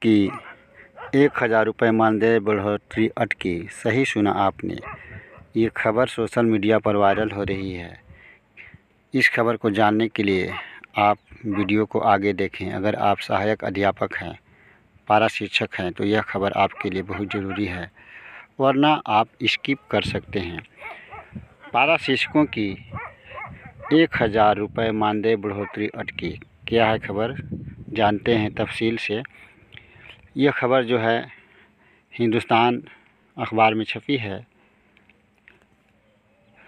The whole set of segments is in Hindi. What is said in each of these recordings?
की 1000 रुपये मानदेय बढ़ोतरी अटकी। सही सुना आपने, ये खबर सोशल मीडिया पर वायरल हो रही है। इस खबर को जानने के लिए आप वीडियो को आगे देखें। अगर आप सहायक अध्यापक हैं, पारा शिक्षक हैं, तो यह खबर आपके लिए बहुत ज़रूरी है, वरना आप स्किप कर सकते हैं। पारा शिक्षकों की 1000 रुपये मानदेय बढ़ोतरी अटकी। क्या है खबर, जानते हैं तफसील से। यह खबर जो है हिंदुस्तान अखबार में छपी है।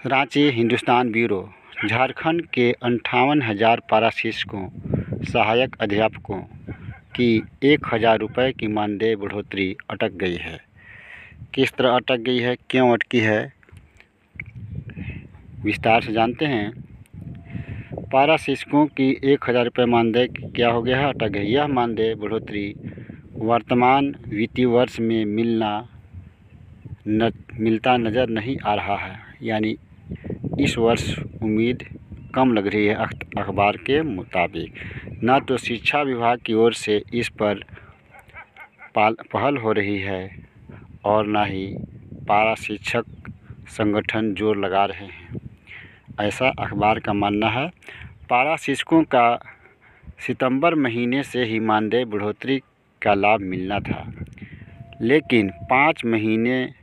रांची हिंदुस्तान ब्यूरो। झारखंड के 58,000 पारा शिक्षकों, सहायक अध्यापकों की 1000 रुपये की मानदेय बढ़ोतरी अटक गई है। किस तरह अटक गई है, क्यों अटकी है, विस्तार से जानते हैं। पारा शिक्षकों की 1000 रुपये मानदेय क्या हो गया है, अटक गई। यह मानदेय बढ़ोतरी वर्तमान वित्तीय वर्ष में मिलता नज़र नहीं आ रहा है, यानी इस वर्ष उम्मीद कम लग रही है। अखबार के मुताबिक न तो शिक्षा विभाग की ओर से इस पर पहल हो रही है और न ही पारा शिक्षक संगठन जोर लगा रहे हैं, ऐसा अखबार का मानना है। पारा शिक्षकों का सितंबर महीने से ही मानदेय बढ़ोतरी का लाभ मिलना था, लेकिन 5 महीने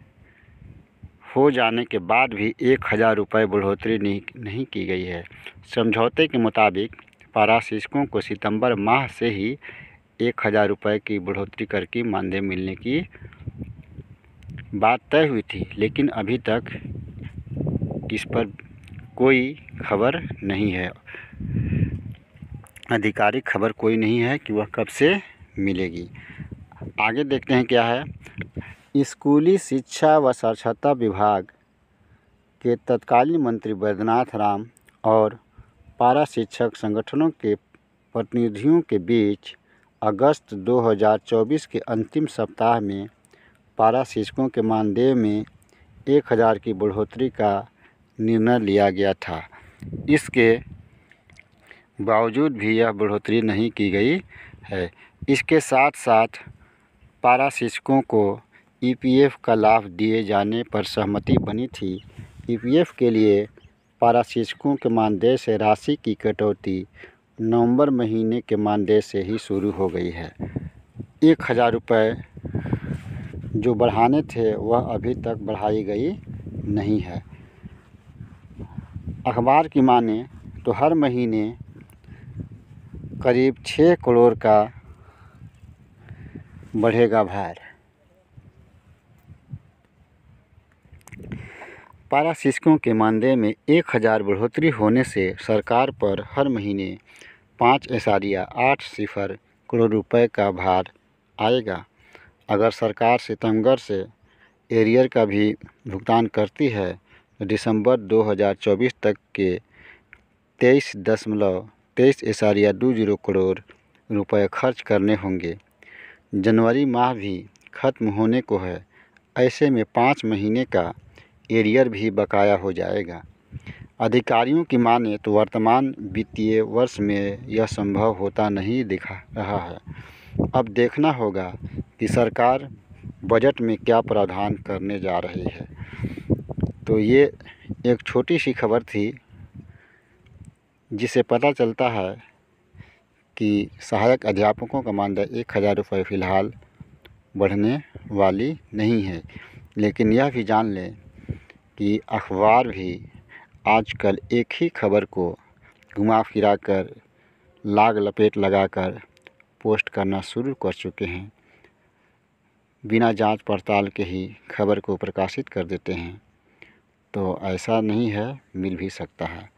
हो जाने के बाद भी 1000 रुपये बढ़ोतरी नहीं की गई है। समझौते के मुताबिक पारा शिक्षकों को सितंबर माह से ही 1000 रुपये की बढ़ोतरी करके मानदेय मिलने की बात तय हुई थी, लेकिन अभी तक इस पर कोई खबर नहीं है, आधिकारिक खबर कोई नहीं है कि वह कब से मिलेगी। आगे देखते हैं क्या है। स्कूली शिक्षा व साक्षरता विभाग के तत्कालीन मंत्री बैद्यनाथ राम और पारा शिक्षक संगठनों के प्रतिनिधियों के बीच अगस्त 2024 के अंतिम सप्ताह में पारा शिक्षकों के मानदेय में 1000 की बढ़ोतरी का निर्णय लिया गया था। इसके बावजूद भी यह बढ़ोतरी नहीं की गई है। इसके साथ साथ पारा शिक्षकों को ईपीएफ का लाभ दिए जाने पर सहमति बनी थी। ईपीएफ के लिए पारा शिक्षकों के मानदेय से राशि की कटौती नवंबर महीने के मानदेय से ही शुरू हो गई है। 1000 रुपये जो बढ़ाने थे वह अभी तक बढ़ाई गई नहीं है। अखबार की माने तो हर महीने करीब 6 करोड़ का बढ़ेगा भार। पारा शिक्षकों के मानदेय में 1000 बढ़ोतरी होने से सरकार पर हर महीने 5.80 करोड़ रुपए का भार आएगा। अगर सरकार सितंबर से एरियर का भी भुगतान करती है तो दिसंबर 2024 तक के 23.20 करोड़ रुपए खर्च करने होंगे। जनवरी माह भी खत्म होने को है, ऐसे में 5 महीने का एरियर भी बकाया हो जाएगा। अधिकारियों की माने तो वर्तमान वित्तीय वर्ष में यह संभव होता नहीं दिख रहा है। अब देखना होगा कि सरकार बजट में क्या प्रावधान करने जा रही है। तो ये एक छोटी सी खबर थी जिससे पता चलता है कि सहायक अध्यापकों का मानदेय 1000 रुपये फ़िलहाल बढ़ने वाली नहीं है। लेकिन यह भी जान लें कि अखबार भी आजकल एक ही खबर को घुमा फिरा कर लाग लपेट लगाकर पोस्ट करना शुरू कर चुके हैं। बिना जांच पड़ताल के ही खबर को प्रकाशित कर देते हैं। तो ऐसा नहीं है, मिल भी सकता है।